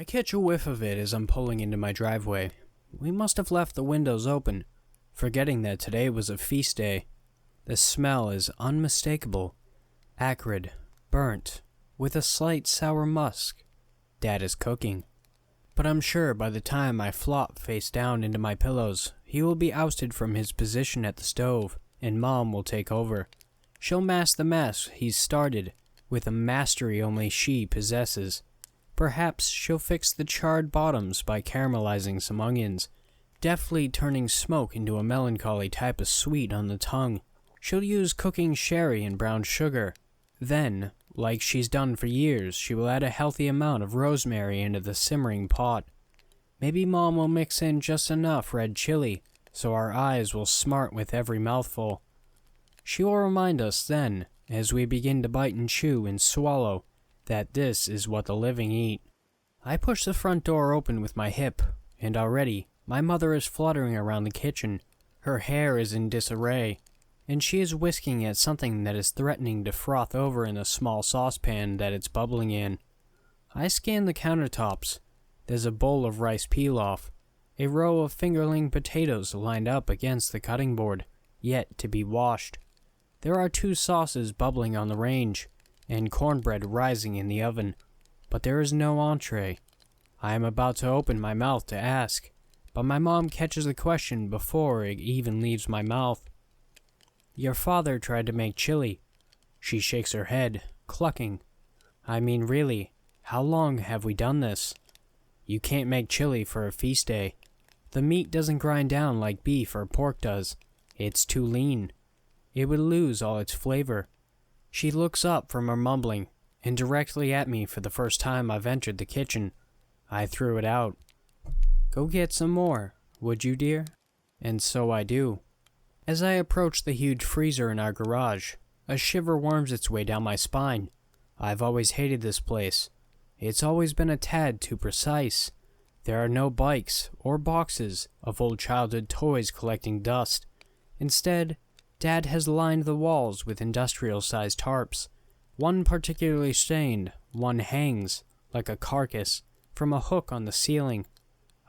I catch a whiff of it as I'm pulling into my driveway. We must have left the windows open, forgetting that today was a feast day. The smell is unmistakable, acrid, burnt, with a slight sour musk. Dad is cooking. But I'm sure by the time I flop face down into my pillows, he will be ousted from his position at the stove, and Mom will take over. She'll mask the mess he's started, with a mastery only she possesses. Perhaps she'll fix the charred bottoms by caramelizing some onions, deftly turning smoke into a melancholy type of sweet on the tongue. She'll use cooking sherry and brown sugar. Then, like she's done for years, she will add a healthy amount of rosemary into the simmering pot. Maybe Mom will mix in just enough red chili, so our eyes will smart with every mouthful. She will remind us then, as we begin to bite and chew and swallow, that this is what the living eat. I push the front door open with my hip, and already my mother is fluttering around the kitchen. Her hair is in disarray, and she is whisking at something that is threatening to froth over in the small saucepan that it's bubbling in. I scan the countertops. There's a bowl of rice pilaf, a row of fingerling potatoes lined up against the cutting board, yet to be washed. There are 2 sauces bubbling on the range, and cornbread rising in the oven, but there is no entree. I am about to open my mouth to ask, but my mom catches the question before it even leaves my mouth. Your father tried to make chili. She shakes her head, clucking. I mean, really, how long have we done this? You can't make chili for a feast day. The meat doesn't grind down like beef or pork does. It's too lean. It would lose all its flavor. She looks up from her mumbling, and directly at me for the first time I've entered the kitchen. I threw it out. Go get some more, would you, dear? And so I do. As I approach the huge freezer in our garage, a shiver worms its way down my spine. I've always hated this place. It's always been a tad too precise. There are no bikes or boxes of old childhood toys collecting dust. Instead, Dad has lined the walls with industrial-sized tarps. One particularly stained, one hangs, like a carcass, from a hook on the ceiling.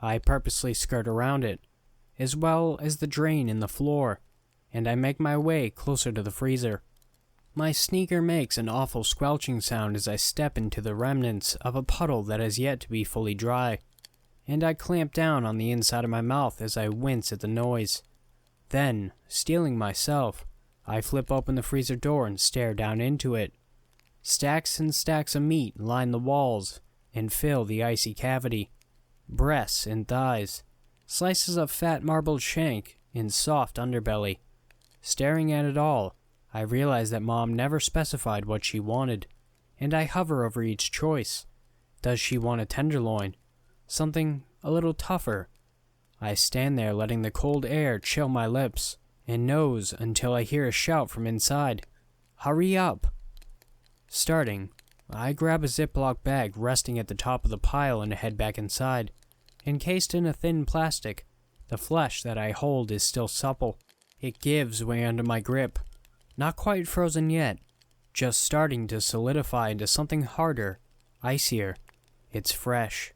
I purposely skirt around it, as well as the drain in the floor, and I make my way closer to the freezer. My sneaker makes an awful squelching sound as I step into the remnants of a puddle that has yet to be fully dry, and I clamp down on the inside of my mouth as I wince at the noise. Then, steeling myself, I flip open the freezer door and stare down into it. Stacks and stacks of meat line the walls and fill the icy cavity. Breasts and thighs, slices of fat marbled shank and soft underbelly. Staring at it all, I realize that Mom never specified what she wanted, and I hover over each choice. Does she want a tenderloin? Something a little tougher? I stand there letting the cold air chill my lips and nose until I hear a shout from inside. Hurry up! Starting, I grab a Ziploc bag resting at the top of the pile and head back inside. Encased in a thin plastic, the flesh that I hold is still supple. It gives way under my grip. Not quite frozen yet, just starting to solidify into something harder, icier. It's fresh.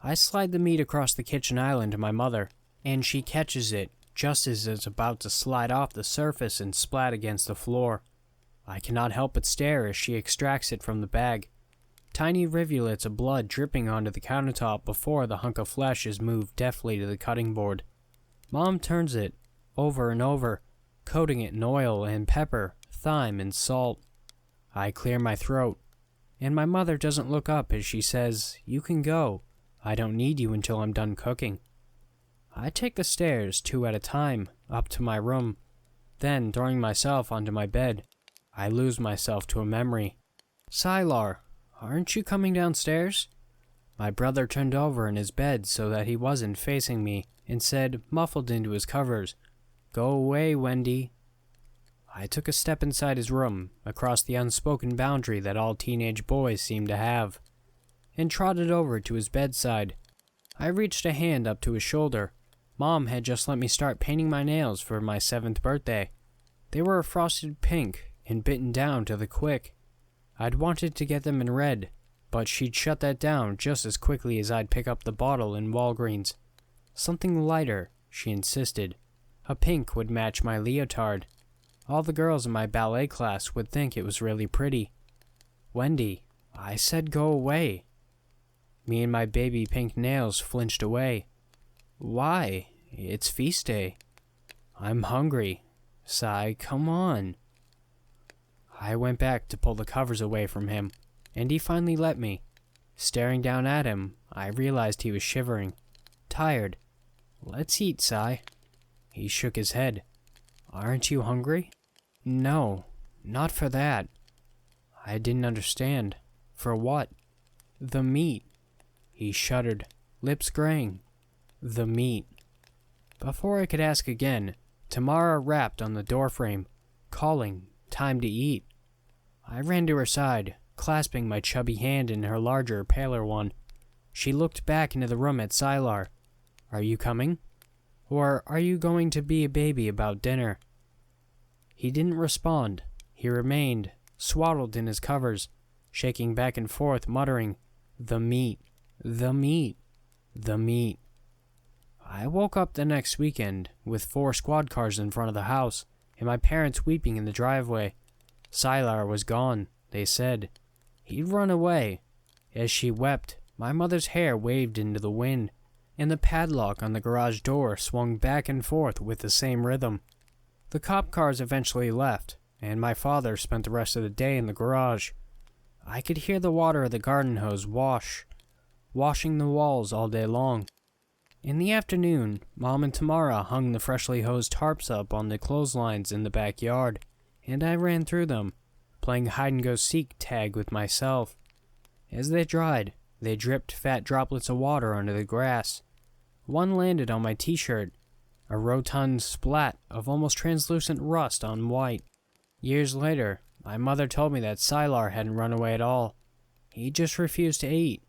I slide the meat across the kitchen island to my mother, and she catches it just as it's about to slide off the surface and splat against the floor. I cannot help but stare as she extracts it from the bag. Tiny rivulets of blood dripping onto the countertop before the hunk of flesh is moved deftly to the cutting board. Mom turns it, over and over, coating it in oil and pepper, thyme, and salt. I clear my throat, and my mother doesn't look up as she says, "You can go. I don't need you until I'm done cooking." I take the stairs 2 at a time, up to my room. Then, throwing myself onto my bed, I lose myself to a memory. "Sylar, aren't you coming downstairs?" My brother turned over in his bed so that he wasn't facing me, and said, muffled into his covers, "Go away, Wendy." I took a step inside his room, across the unspoken boundary that all teenage boys seem to have, and trotted over to his bedside. I reached a hand up to his shoulder. Mom had just let me start painting my nails for my 7th birthday. They were a frosted pink and bitten down to the quick. I'd wanted to get them in red, but she'd shut that down just as quickly as I'd pick up the bottle in Walgreens. Something lighter, she insisted. A pink would match my leotard. All the girls in my ballet class would think it was really pretty. Wendy, I said go away. Me and my baby pink nails flinched away. Why? It's feast day. I'm hungry. Sigh, come on. I went back to pull the covers away from him, and he finally let me. Staring down at him, I realized he was shivering. Tired. Let's eat, Sigh. He shook his head. Aren't you hungry? No, not for that. I didn't understand. For what? The meat. He shuddered, lips graying. The meat. Before I could ask again, Tamara rapped on the doorframe, calling, time to eat. I ran to her side, clasping my chubby hand in her larger, paler one. She looked back into the room at Sylar. Are you coming? Or are you going to be a baby about dinner? He didn't respond. He remained, swaddled in his covers, shaking back and forth, muttering, the meat, the meat, the meat. I woke up the next weekend with 4 squad cars in front of the house and my parents weeping in the driveway. Sylar was gone, they said. He'd run away. As she wept, my mother's hair waved into the wind, and the padlock on the garage door swung back and forth with the same rhythm. The cop cars eventually left, and my father spent the rest of the day in the garage. I could hear the water of the garden hose washing the walls all day long. In the afternoon, Mom and Tamara hung the freshly hosed tarps up on the clotheslines in the backyard, and I ran through them, playing hide-and-go-seek tag with myself. As they dried, they dripped fat droplets of water onto the grass. One landed on my t-shirt, a rotund splat of almost translucent rust on white. Years later, my mother told me that Sylar hadn't run away at all. He just refused to eat.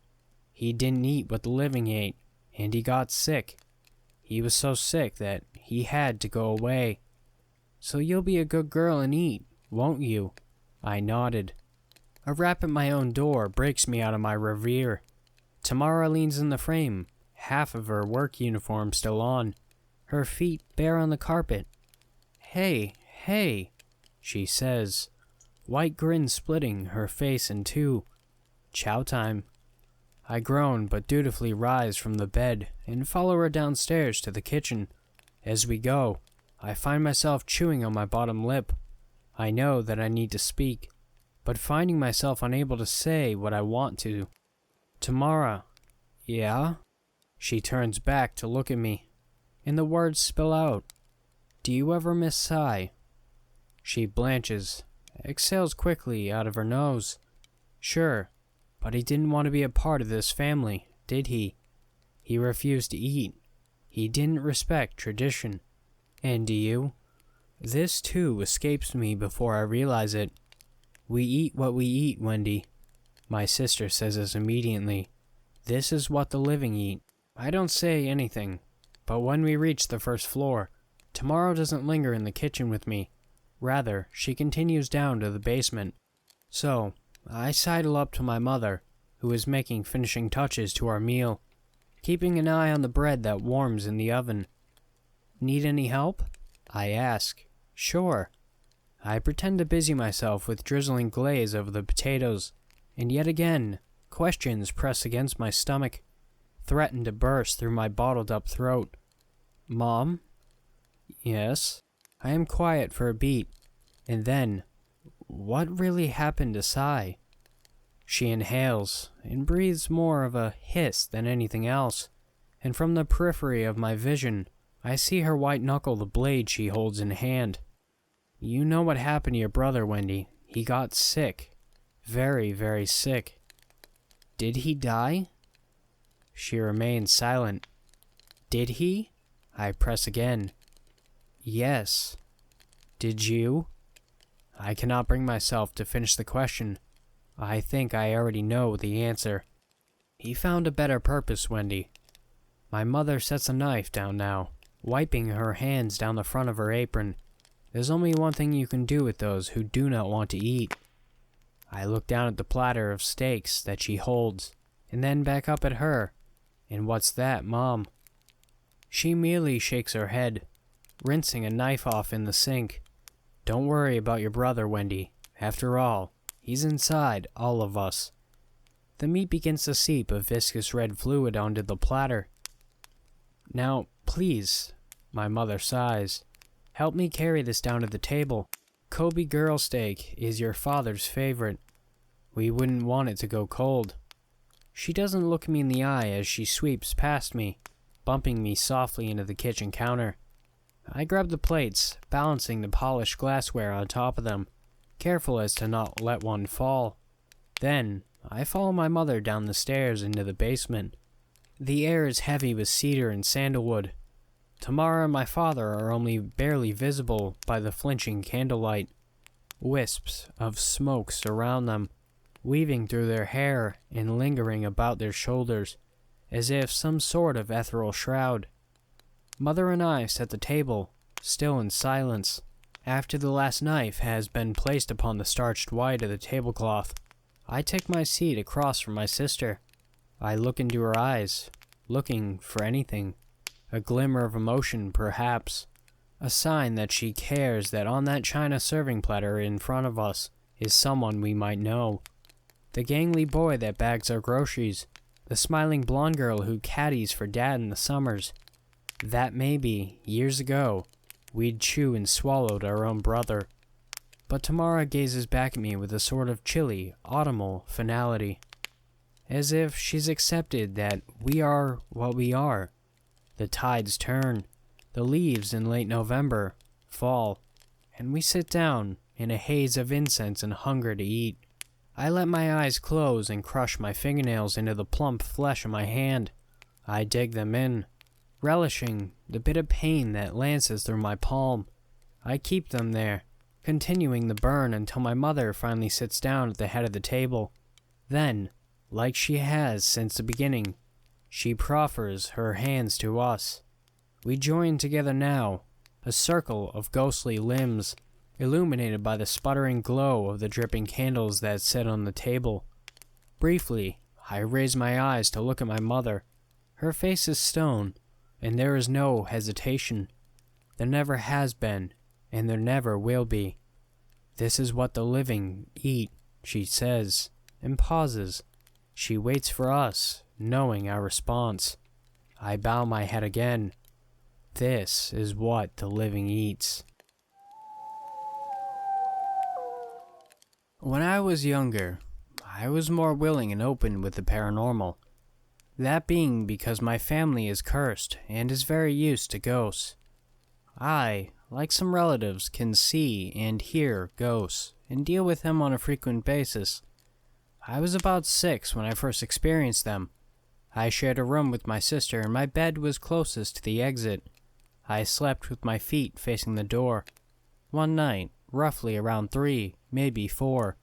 He didn't eat what the living ate, and he got sick. He was so sick that he had to go away. So you'll be a good girl and eat, won't you? I nodded. A rap at my own door breaks me out of my reverie. Tamara leans in the frame, half of her work uniform still on, her feet bare on the carpet. Hey, hey, she says, white grin splitting her face in two. Chow time. I groan but dutifully rise from the bed and follow her downstairs to the kitchen. As we go, I find myself chewing on my bottom lip. I know that I need to speak, but finding myself unable to say what I want to. Tamara. Yeah? She turns back to look at me, and the words spill out. Do you ever miss Sai? She blanches, exhales quickly out of her nose. Sure, but he didn't want to be a part of this family, did he? He refused to eat. He didn't respect tradition. And do you? This too escapes me before I realize it. We eat what we eat, Wendy. My sister says this immediately. This is what the living eat. I don't say anything, but when we reach the first floor, Tamara doesn't linger in the kitchen with me. Rather, she continues down to the basement. So, I sidle up to my mother, who is making finishing touches to our meal, keeping an eye on the bread that warms in the oven. Need any help? I ask. Sure. I pretend to busy myself with drizzling glaze over the potatoes, and yet again, questions press against my stomach, threaten to burst through my bottled-up throat. Mom? Yes? I am quiet for a beat, and then, what really happened to Sai? She inhales, and breathes more of a hiss than anything else, and from the periphery of my vision, I see her white-knuckle the blade she holds in hand. You know what happened to your brother, Wendy. He got sick. Very, very sick. Did he die? She remains silent. Did he? I press again. Yes. Did you? I cannot bring myself to finish the question. I think I already know the answer. He found a better purpose, Wendy. My mother sets a knife down now, wiping her hands down the front of her apron. There's only one thing you can do with those who do not want to eat. I look down at the platter of steaks that she holds, and then back up at her. And what's that, Mom? She merely shakes her head, rinsing a knife off in the sink. Don't worry about your brother, Wendy. After all, he's inside all of us. The meat begins to seep a viscous red fluid onto the platter. Now, please, my mother sighs, help me carry this down to the table. Kobe girl steak is your father's favorite. We wouldn't want it to go cold. She doesn't look me in the eye as she sweeps past me, bumping me softly into the kitchen counter. I grab the plates, balancing the polished glassware on top of them, careful as to not let one fall. Then, I follow my mother down the stairs into the basement. The air is heavy with cedar and sandalwood. Tamara and my father are only barely visible by the flinching candlelight. Wisps of smoke surround them, weaving through their hair and lingering about their shoulders, as if some sort of ethereal shroud. Mother and I sit at the table, still in silence. After the last knife has been placed upon the starched white of the tablecloth, I take my seat across from my sister. I look into her eyes, looking for anything. A glimmer of emotion, perhaps. A sign that she cares that on that china serving platter in front of us is someone we might know. The gangly boy that bags our groceries. The smiling blonde girl who caddies for Dad in the summers. That maybe, years ago, we'd chew and swallowed our own brother. But Tamara gazes back at me with a sort of chilly, autumnal finality. As if she's accepted that we are what we are. The tides turn. The leaves in late November fall. And we sit down in a haze of incense and hunger to eat. I let my eyes close and crush my fingernails into the plump flesh of my hand. I dig them in, relishing the bit of pain that lances through my palm. I keep them there, continuing the burn until my mother finally sits down at the head of the table. Then, like she has since the beginning, she proffers her hands to us. We join together now, a circle of ghostly limbs, illuminated by the sputtering glow of the dripping candles that sit on the table. Briefly, I raise my eyes to look at my mother. Her face is stone, and there is no hesitation. There never has been, and there never will be. This is what the living eat, she says, and pauses. She waits for us, knowing our response. I bow my head again. This is what the living eats. When I was younger, I was more willing and open with the paranormal. That being because my family is cursed and is very used to ghosts. I, like some relatives, can see and hear ghosts and deal with them on a frequent basis. I was about 6 when I first experienced them. I shared a room with my sister and my bed was closest to the exit. I slept with my feet facing the door. One night, roughly around 3, maybe 4,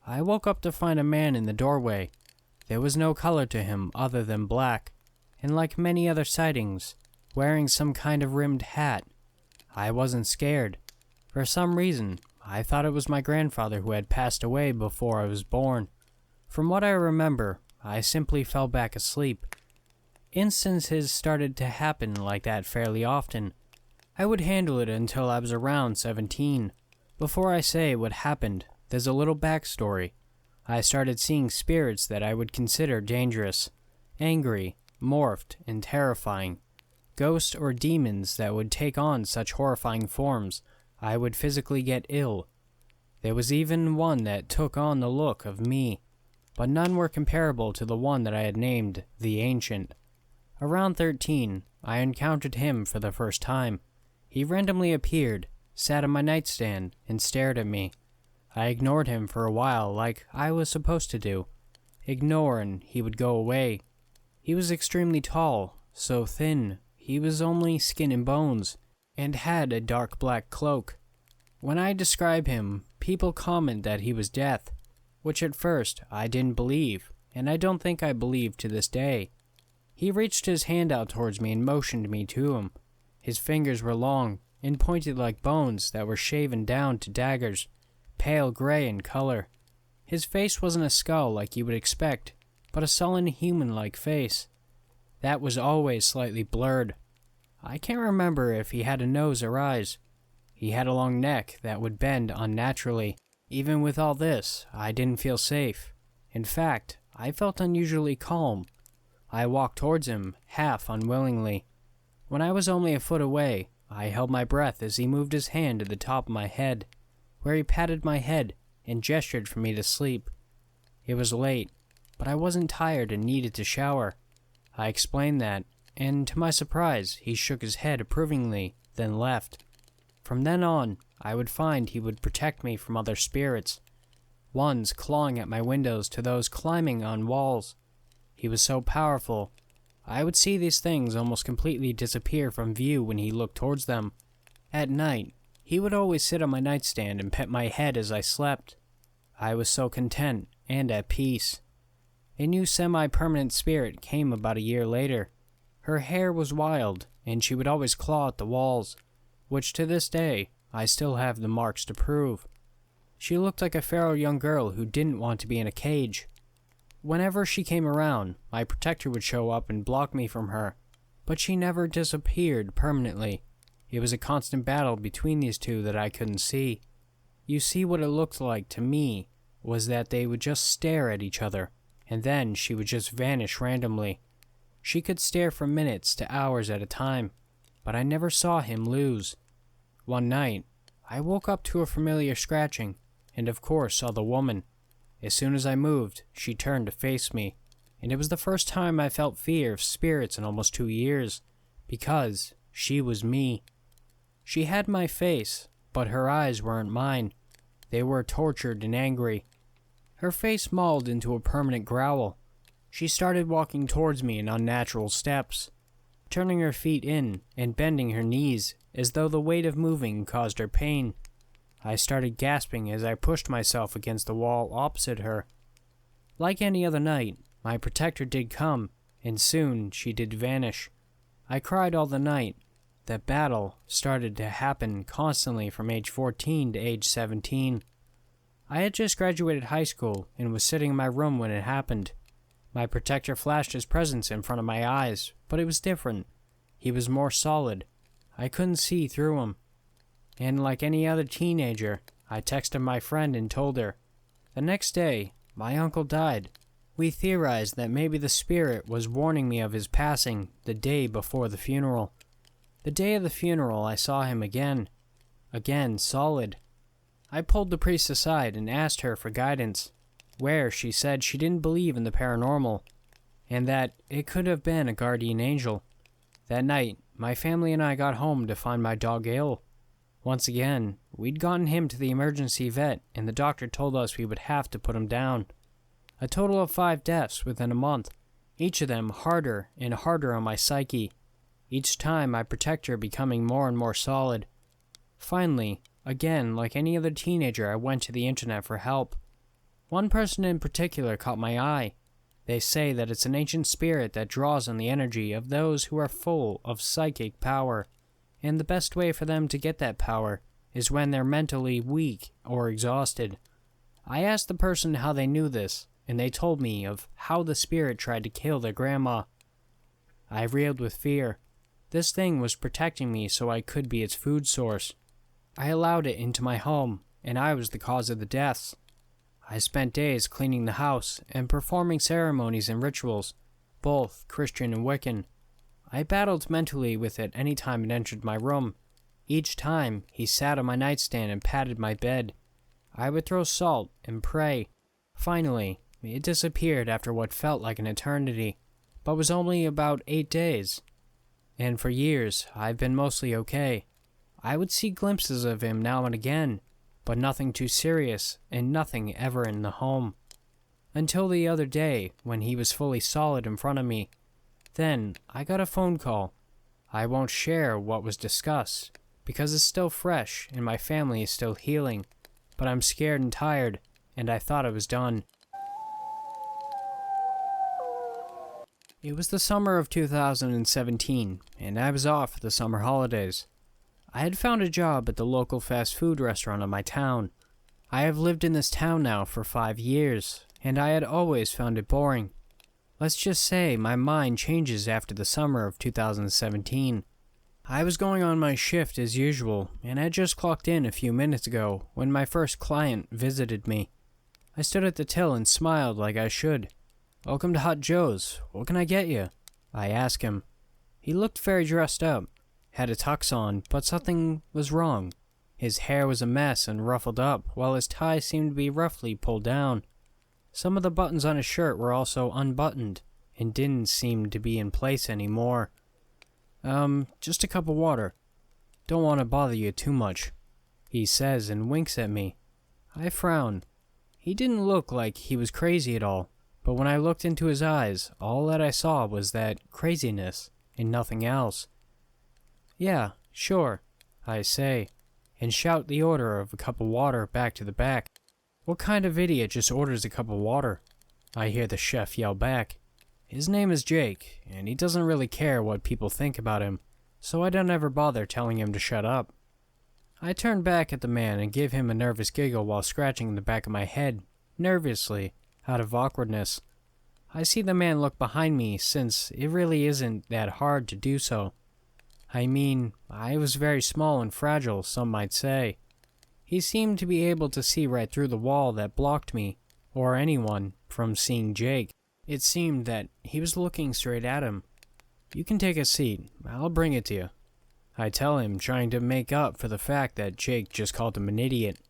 I woke up to find a man in the doorway. There was no color to him other than black, and like many other sightings, wearing some kind of rimmed hat. I wasn't scared. For some reason, I thought it was my grandfather who had passed away before I was born. From what I remember, I simply fell back asleep. Instances started to happen like that fairly often. I would handle it until I was around 17. Before I say what happened, there's a little backstory. I started seeing spirits that I would consider dangerous, angry, morphed, and terrifying. Ghosts or demons that would take on such horrifying forms, I would physically get ill. There was even one that took on the look of me, but none were comparable to the one that I had named the Ancient. Around 13, I encountered him for the first time. He randomly appeared, sat on my nightstand, and stared at me. I ignored him for a while like I was supposed to do. Ignore and he would go away. He was extremely tall, so thin, he was only skin and bones, and had a dark black cloak. When I describe him, people comment that he was death, which at first I didn't believe, and I don't think I believe to this day. He reached his hand out towards me and motioned me to him. His fingers were long and pointed like bones that were shaven down to daggers, pale gray in color. His face wasn't a skull like you would expect, but a sullen human-like face. That was always slightly blurred. I can't remember if he had a nose or eyes. He had a long neck that would bend unnaturally. Even with all this, I didn't feel safe. In fact, I felt unusually calm. I walked towards him, half unwillingly. When I was only a foot away, I held my breath as he moved his hand to the top of my head, where he patted my head and gestured for me to sleep. It was late, but I wasn't tired and needed to shower. I explained that, and to my surprise, he shook his head approvingly, then left. From then on, I would find he would protect me from other spirits, ones clawing at my windows to those climbing on walls. He was so powerful, I would see these things almost completely disappear from view when he looked towards them. At night, he would always sit on my nightstand and pet my head as I slept. I was so content and at peace. A new semi-permanent spirit came about a year later. Her hair was wild, and she would always claw at the walls, which to this day, I still have the marks to prove. She looked like a feral young girl who didn't want to be in a cage. Whenever she came around, my protector would show up and block me from her, but she never disappeared permanently. It was a constant battle between these two that I couldn't see. You see, what it looked like to me was that they would just stare at each other, and then she would just vanish randomly. She could stare for minutes to hours at a time, but I never saw him lose. One night, I woke up to a familiar scratching, and of course saw the woman. As soon as I moved, she turned to face me, and it was the first time I felt fear of spirits in almost 2 years, because she was me. She had my face, but her eyes weren't mine. They were tortured and angry. Her face mauled into a permanent growl. She started walking towards me in unnatural steps, turning her feet in and bending her knees as though the weight of moving caused her pain. I started gasping as I pushed myself against the wall opposite her. Like any other night, my protector did come, and soon she did vanish. I cried all the night. That battle started to happen constantly from age 14 to age 17. I had just graduated high school and was sitting in my room when it happened. My protector flashed his presence in front of my eyes, but it was different. He was more solid. I couldn't see through him. And like any other teenager, I texted my friend and told her. The next day, my uncle died. We theorized that maybe the spirit was warning me of his passing the day before the funeral. The day of the funeral, I saw him again. Again, solid. I pulled the priest aside and asked her for guidance, where she said she didn't believe in the paranormal, and that it could have been a guardian angel. That night, my family and I got home to find my dog ill. Once again, we'd gotten him to the emergency vet, and the doctor told us we would have to put him down. A total of 5 deaths within a month, each of them harder and harder on my psyche, each time my protector becoming more and more solid. Finally, again, like any other teenager, I went to the internet for help. One person in particular caught my eye. They say that it's an ancient spirit that draws on the energy of those who are full of psychic power, and the best way for them to get that power is when they're mentally weak or exhausted. I asked the person how they knew this, and they told me of how the spirit tried to kill their grandma. I reeled with fear. This thing was protecting me so I could be its food source. I allowed it into my home, and I was the cause of the deaths. I spent days cleaning the house and performing ceremonies and rituals, both Christian and Wiccan. I battled mentally with it any time it entered my room. Each time, he sat on my nightstand and patted my bed. I would throw salt and pray. Finally, it disappeared after what felt like an eternity, but was only about 8 days. And for years, I've been mostly okay. I would see glimpses of him now and again, but nothing too serious and nothing ever in the home. Until the other day, when he was fully solid in front of me. Then, I got a phone call. I won't share what was discussed, because it's still fresh and my family is still healing, but I'm scared and tired, and I thought I was done. It was the summer of 2017, and I was off for the summer holidays. I had found a job at the local fast food restaurant in my town. I have lived in this town now for 5 years, and I had always found it boring. Let's just say my mind changes after the summer of 2017. I was going on my shift as usual, and I just clocked in a few minutes ago when my first client visited me. I stood at the till and smiled like I should. "Welcome to Hot Joe's. What can I get you?" I asked him. He looked very dressed up, had a tux on, but something was wrong. His hair was a mess and ruffled up, while his tie seemed to be roughly pulled down. Some of the buttons on his shirt were also unbuttoned, and didn't seem to be in place anymore. Just a cup of water. Don't want to bother you too much," he says and winks at me. I frown. He didn't look like he was crazy at all, but when I looked into his eyes, all that I saw was that craziness and nothing else. "Yeah, sure," I say, and shout the order of a cup of water back to the back. "What kind of idiot just orders a cup of water?" I hear the chef yell back. His name is Jake, and he doesn't really care what people think about him, so I don't ever bother telling him to shut up. I turn back at the man and give him a nervous giggle while scratching the back of my head, nervously, out of awkwardness. I see the man look behind me since it really isn't that hard to do so. I mean, I was very small and fragile, some might say. He seemed to be able to see right through the wall that blocked me, or anyone, from seeing Jake. It seemed that he was looking straight at him. "You can take a seat. I'll bring it to you," I tell him, trying to make up for the fact that Jake just called him an idiot.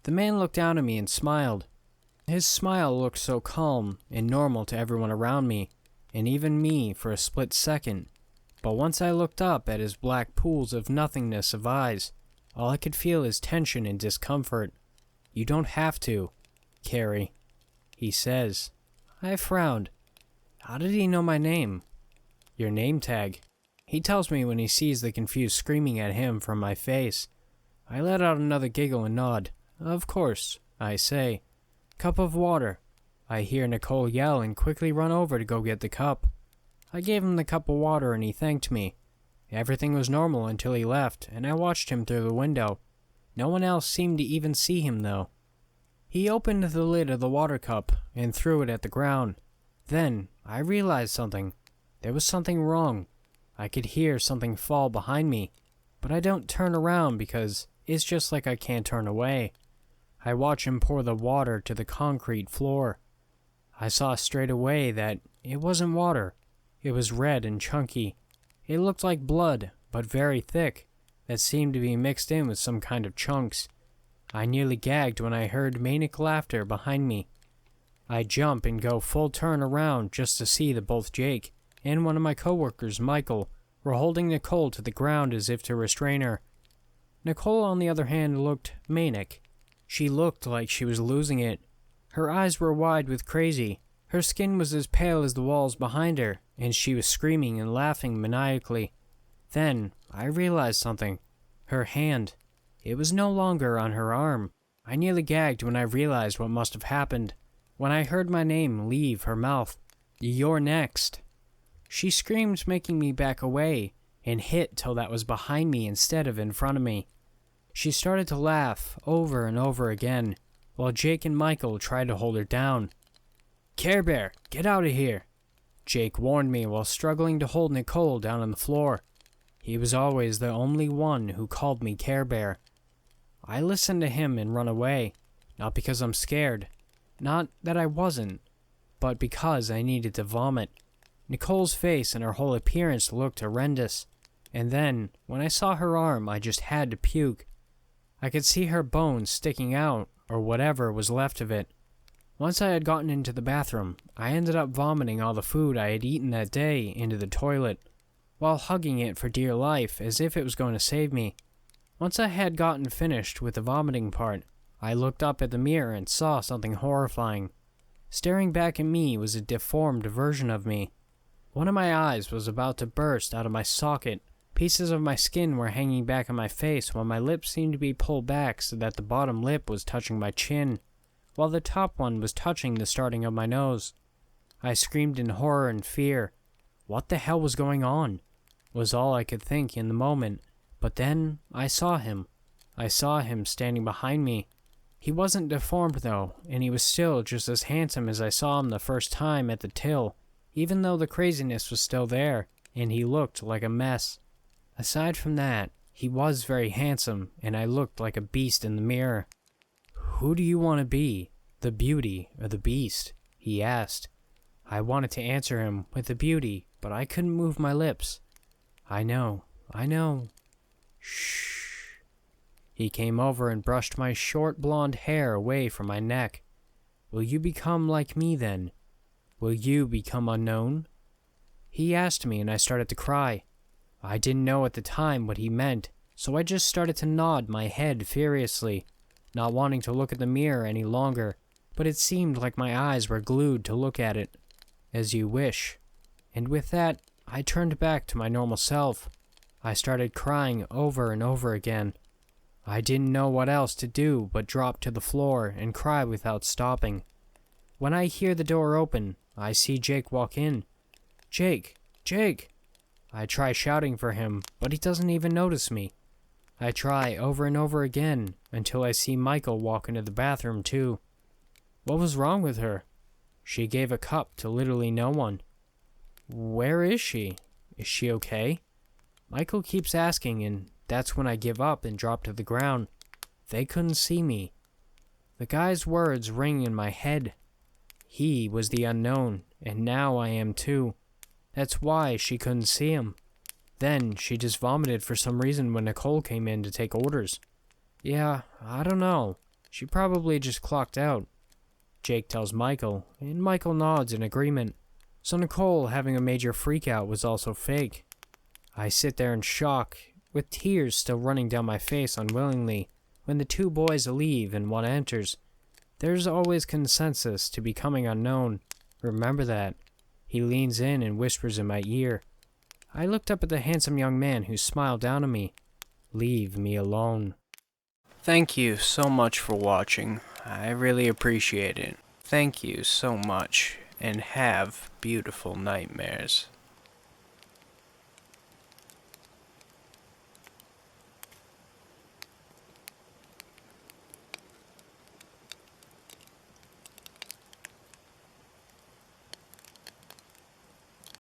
The man looked down at me and smiled. His smile looked so calm and normal to everyone around me, and even me for a split second. But once I looked up at his black pools of nothingness of eyes, all I could feel is tension and discomfort. "You don't have to, Carrie," he says. I frowned. How did he know my name? "Your name tag," he tells me when he sees the confused screaming at him from my face. I let out another giggle and nod. "Of course," I say. "Cup of water." I hear Nicole yell and quickly run over to go get the cup. I gave him the cup of water and he thanked me. Everything was normal until he left, and I watched him through the window. No one else seemed to even see him, though. He opened the lid of the water cup and threw it at the ground. Then I realized something. There was something wrong. I could hear something fall behind me, but I don't turn around because it's just like I can't turn away. I watch him pour the water to the concrete floor. I saw straight away that it wasn't water. It was red and chunky. It looked like blood, but very thick, that seemed to be mixed in with some kind of chunks. I nearly gagged when I heard maniac laughter behind me. I jump and go full turn around just to see that both Jake and one of my coworkers, Michael, were holding Nicole to the ground as if to restrain her. Nicole, on the other hand, looked manic. She looked like she was losing it. Her eyes were wide with crazy. Her skin was as pale as the walls behind her, and she was screaming and laughing maniacally. Then I realized something. Her hand. It was no longer on her arm. I nearly gagged when I realized what must have happened. When I heard my name leave her mouth. "You're next." She screamed, making me back away, and hit till that was behind me instead of in front of me. She started to laugh over and over again, while Jake and Michael tried to hold her down. "Care Bear, get out of here," Jake warned me while struggling to hold Nicole down on the floor. He was always the only one who called me Care Bear. I listened to him and run away, not because I'm scared, not that I wasn't, but because I needed to vomit. Nicole's face and her whole appearance looked horrendous, and then, when I saw her arm, I just had to puke. I could see her bones sticking out, or whatever was left of it. Once I had gotten into the bathroom, I ended up vomiting all the food I had eaten that day into the toilet, while hugging it for dear life as if it was going to save me. Once I had gotten finished with the vomiting part, I looked up at the mirror and saw something horrifying. Staring back at me was a deformed version of me. One of my eyes was about to burst out of my socket. Pieces of my skin were hanging back on my face while my lips seemed to be pulled back so that the bottom lip was touching my chin, while the top one was touching the starting of my nose. I screamed in horror and fear. What the hell was going on? Was all I could think in the moment. But then I saw him. I saw him standing behind me. He wasn't deformed though, and he was still just as handsome as I saw him the first time at the till, even though the craziness was still there, and he looked like a mess. Aside from that, he was very handsome, and I looked like a beast in the mirror. "Who do you want to be, the beauty or the beast?" he asked. I wanted to answer him with the beauty, but I couldn't move my lips. I know. Shh. He came over and brushed my short blonde hair away from my neck. "Will you become like me then? Will you become unknown?" He asked me and I started to cry. I didn't know at the time what he meant, so I just started to nod my head furiously, not wanting to look at the mirror any longer, but it seemed like my eyes were glued to look at it. "As you wish." And with that, I turned back to my normal self. I started crying over and over again. I didn't know what else to do but drop to the floor and cry without stopping. When I hear the door open, I see Jake walk in. "Jake! Jake!" I try shouting for him, but he doesn't even notice me. I try over and over again until I see Michael walk into the bathroom too. What was wrong with her? She gave a cup to literally no one. Where is she? Is she okay? Michael keeps asking, and that's when I give up and drop to the ground. They couldn't see me. The guy's words ring in my head. He was the unknown, and now I am too. That's why she couldn't see him. Then she just vomited for some reason when Nicole came in to take orders. Yeah, I don't know. She probably just clocked out. Jake tells Michael, and Michael nods in agreement. So Nicole having a major freakout was also fake. I sit there in shock, with tears still running down my face unwillingly, when the two boys leave and one enters. There's always consensus to becoming unknown. Remember that. He leans in and whispers in my ear. I looked up at the handsome young man who smiled down at me. Leave me alone. Thank you so much for watching. I really appreciate it. Thank you so much, and have beautiful nightmares.